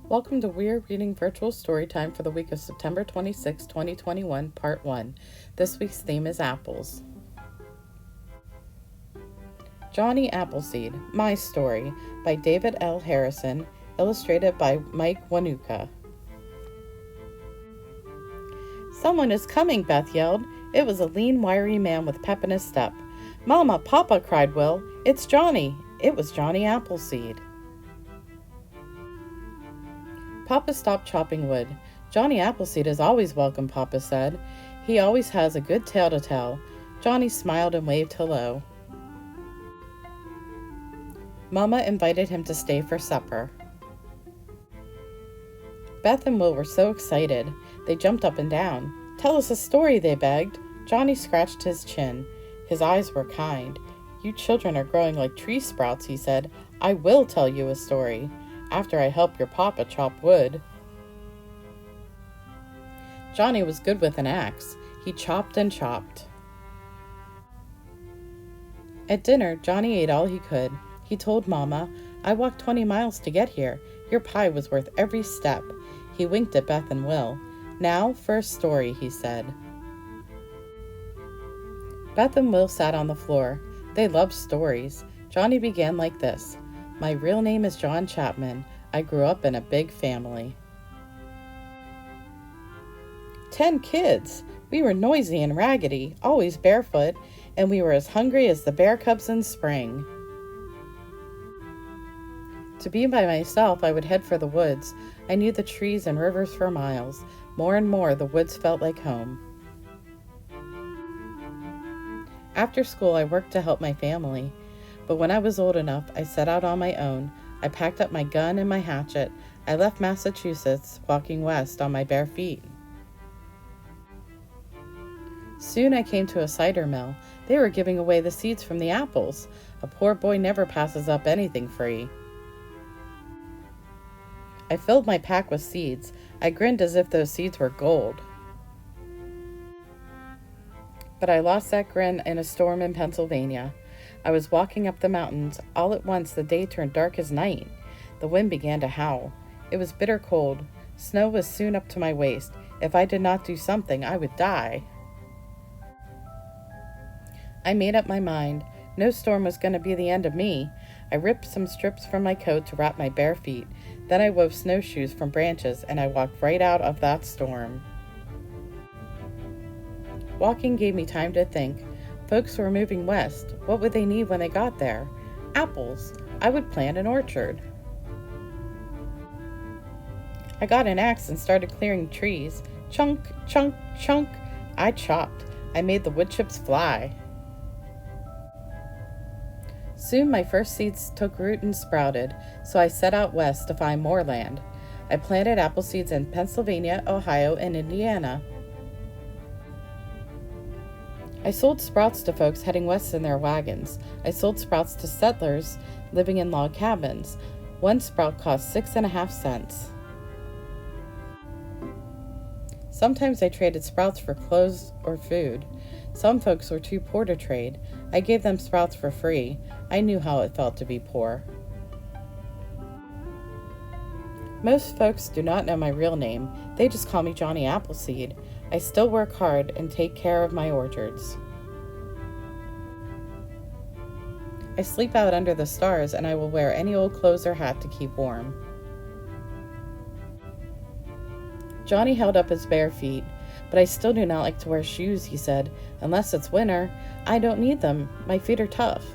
Welcome to Weir Reading Virtual Storytime for the week of September 26, 2021, Part 1. This week's theme is apples. Johnny Appleseed, My Story, by David L. Harrison, illustrated by Mike Wanuka. "Someone is coming," Beth yelled. It was a lean, wiry man with pep in his step. "Mama, Papa," cried Will. "It's Johnny." It was Johnny Appleseed. Papa stopped chopping wood. "Johnny Appleseed is always welcome," Papa said. "He always has a good tale to tell." Johnny smiled and waved hello. Mama invited him to stay for supper. Beth and Will were so excited. They jumped up and down. "Tell us a story," they begged. Johnny scratched his chin. His eyes were kind. "You children are growing like tree sprouts," he said. "I will tell you a story. After I help your papa chop wood." Johnny was good with an axe. He chopped and chopped. At dinner, Johnny ate all he could. He told Mama, "I walked 20 miles to get here. Your pie was worth every step." He winked at Beth and Will. "Now for a story," he said. Beth and Will sat on the floor. They loved stories. Johnny began like this. "My real name is John Chapman. I grew up in a big family. 10 kids. We were noisy and raggedy, always barefoot, and we were as hungry as the bear cubs in spring. To be by myself, I would head for the woods. I knew the trees and rivers for miles. More and more, the woods felt like home. After school, I worked to help my family. But when I was old enough, I set out on my own. I packed up my gun and my hatchet. I left Massachusetts, walking west on my bare feet. Soon I came to a cider mill. They were giving away the seeds from the apples. A poor boy never passes up anything free. I filled my pack with seeds. I grinned as if those seeds were gold. But I lost that grin in a storm in Pennsylvania. I was walking up the mountains. All at once, the day turned dark as night. The wind began to howl. It was bitter cold. Snow was soon up to my waist. If I did not do something, I would die. I made up my mind. No storm was going to be the end of me. I ripped some strips from my coat to wrap my bare feet. Then I wove snowshoes from branches, and I walked right out of that storm. Walking gave me time to think. Folks were moving west. What would they need when they got there? Apples. I would plant an orchard. I got an axe and started clearing trees. Chunk, chunk, chunk. I chopped. I made the wood chips fly. Soon my first seeds took root and sprouted, so I set out west to find more land. I planted apple seeds in Pennsylvania, Ohio, and Indiana. I sold sprouts to folks heading west in their wagons. I sold sprouts to settlers living in log cabins. One sprout cost 6.5 cents. Sometimes I traded sprouts for clothes or food. Some folks were too poor to trade. I gave them sprouts for free. I knew how it felt to be poor. Most folks do not know my real name. They just call me Johnny Appleseed. I still work hard and take care of my orchards. I sleep out under the stars, and I will wear any old clothes or hat to keep warm. Johnny held up his bare feet. "But I still do not like to wear shoes," he said. "Unless it's winter. I don't need them. My feet are tough."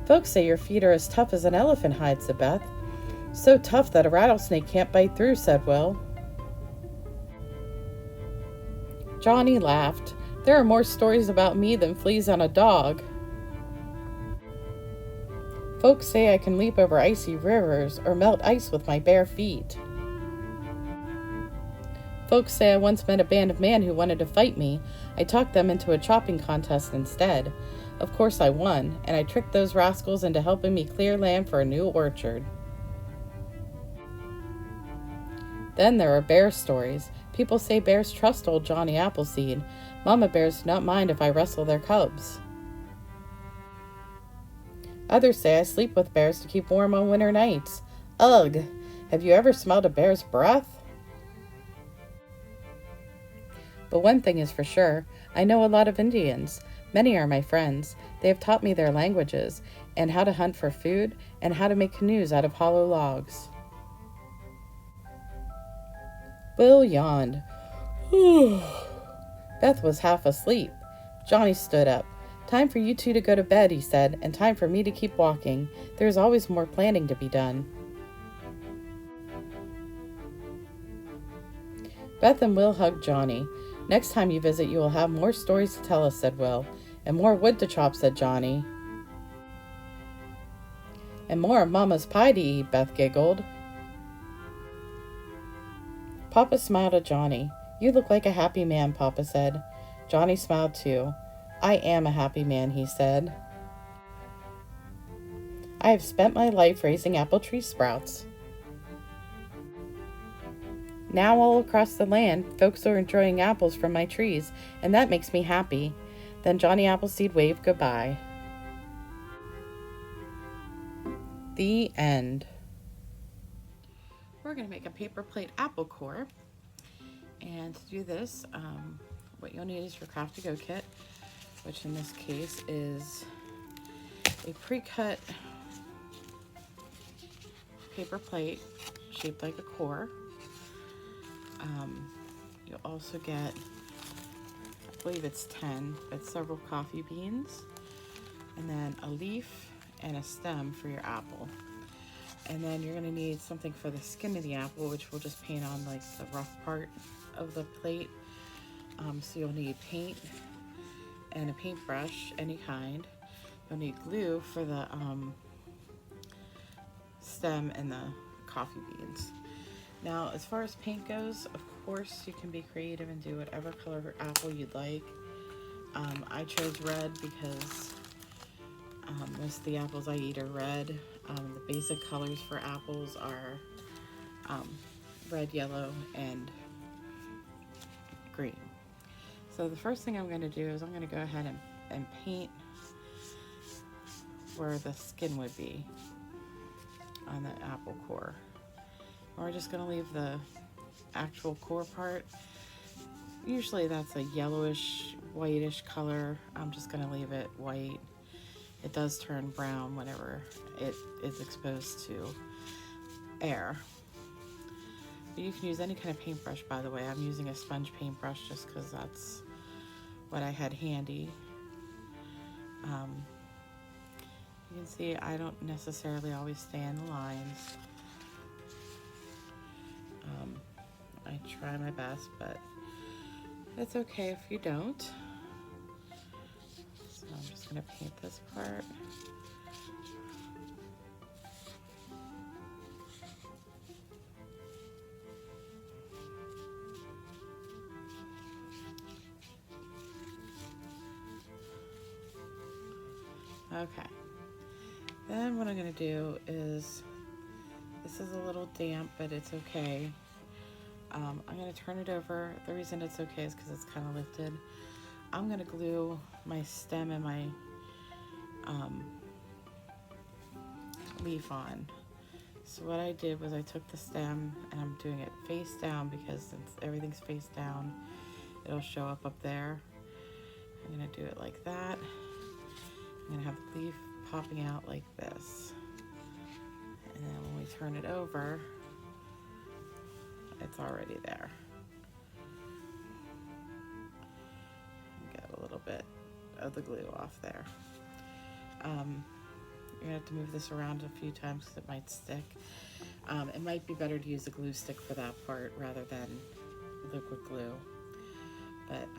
"Folks say your feet are as tough as an elephant hide," said Beth. "So tough that a rattlesnake can't bite through," said Will. Johnny laughed. "There are more stories about me than fleas on a dog. Folks say I can leap over icy rivers or melt ice with my bare feet. Folks say I once met a band of men who wanted to fight me. I talked them into a chopping contest instead. Of course I won, and I tricked those rascals into helping me clear land for a new orchard." Then there are bear stories. People say bears trust old Johnny Appleseed. Mama bears do not mind if I wrestle their cubs. Others say I sleep with bears to keep warm on winter nights. Ugh! Have you ever smelled a bear's breath? But one thing is for sure, I know a lot of Indians. Many are my friends. They have taught me their languages, and how to hunt for food, and how to make canoes out of hollow logs. Will yawned. Beth was half asleep. Johnny stood up. Time for you two to go to bed, he said, and time for me to keep walking. There is always more planning to be done. Beth and Will hugged Johnny. Next time you visit, you will have more stories to tell us, said Will. And more wood to chop, said Johnny. And more of Mama's pie to eat, Beth giggled. Papa smiled at Johnny. You look like a happy man, Papa said. Johnny smiled too. I am a happy man, he said. I have spent my life raising apple tree sprouts. Now all across the land, folks are enjoying apples from my trees, and that makes me happy. Then Johnny Appleseed waved goodbye. The end. We're going to make a paper plate apple core. And to do this, what you'll need is your Craft to Go kit, which in this case is a pre-cut paper plate shaped like a core. You'll also get, I believe it's 10, but several coffee beans, and then a leaf and a stem for your apple. And then you're going to need something for the skin of the apple, which we'll just paint on like the rough part of the plate. So you'll need paint and a paintbrush, any kind. You'll need glue for the stem and the coffee beans. Now, as far as paint goes, of course, you can be creative and do whatever color apple you'd like. I chose red because most of the apples I eat are red. The basic colors for apples are red, yellow, and green. So the first thing I'm going to do is I'm going to go ahead and paint where the skin would be on the apple core. We're just going to leave the actual core part. Usually that's a yellowish, whitish color. I'm just going to leave it white. It does turn brown whenever it is exposed to air. But you can use any kind of paintbrush, by the way. I'm using a sponge paintbrush just because that's what I had handy. You can see I don't necessarily always stay in the lines. I try my best, but it's okay if you don't. So I'm just going to paint this part. Okay. Then what I'm going to do is, this is a little damp, but it's okay. I'm going to turn it over. The reason it's okay is because it's kind of lifted. I'm going to glue my stem and my leaf on. So what I did was I took the stem and I'm doing it face down because since everything's face down, it'll show up there. I'm going to do it like that. I'm going to have the leaf popping out like this. And then when we turn it over, it's already there. Get a little bit of the glue off there. You're gonna have to move this around a few times because it might stick. It might be better to use a glue stick for that part rather than liquid glue. But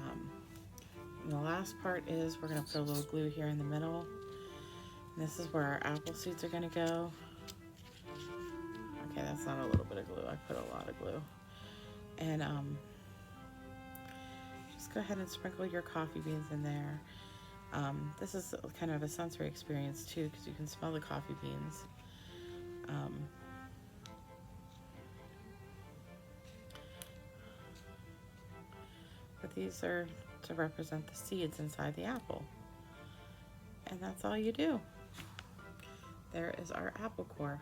the last part is we're gonna put a little glue here in the middle. And this is where our apple seeds are gonna go. Okay, that's not a little bit of glue. I put a lot of glue. And just go ahead and sprinkle your coffee beans in there. This is kind of a sensory experience too because you can smell the coffee beans. But these are to represent the seeds inside the apple. And that's all you do. There is our apple core.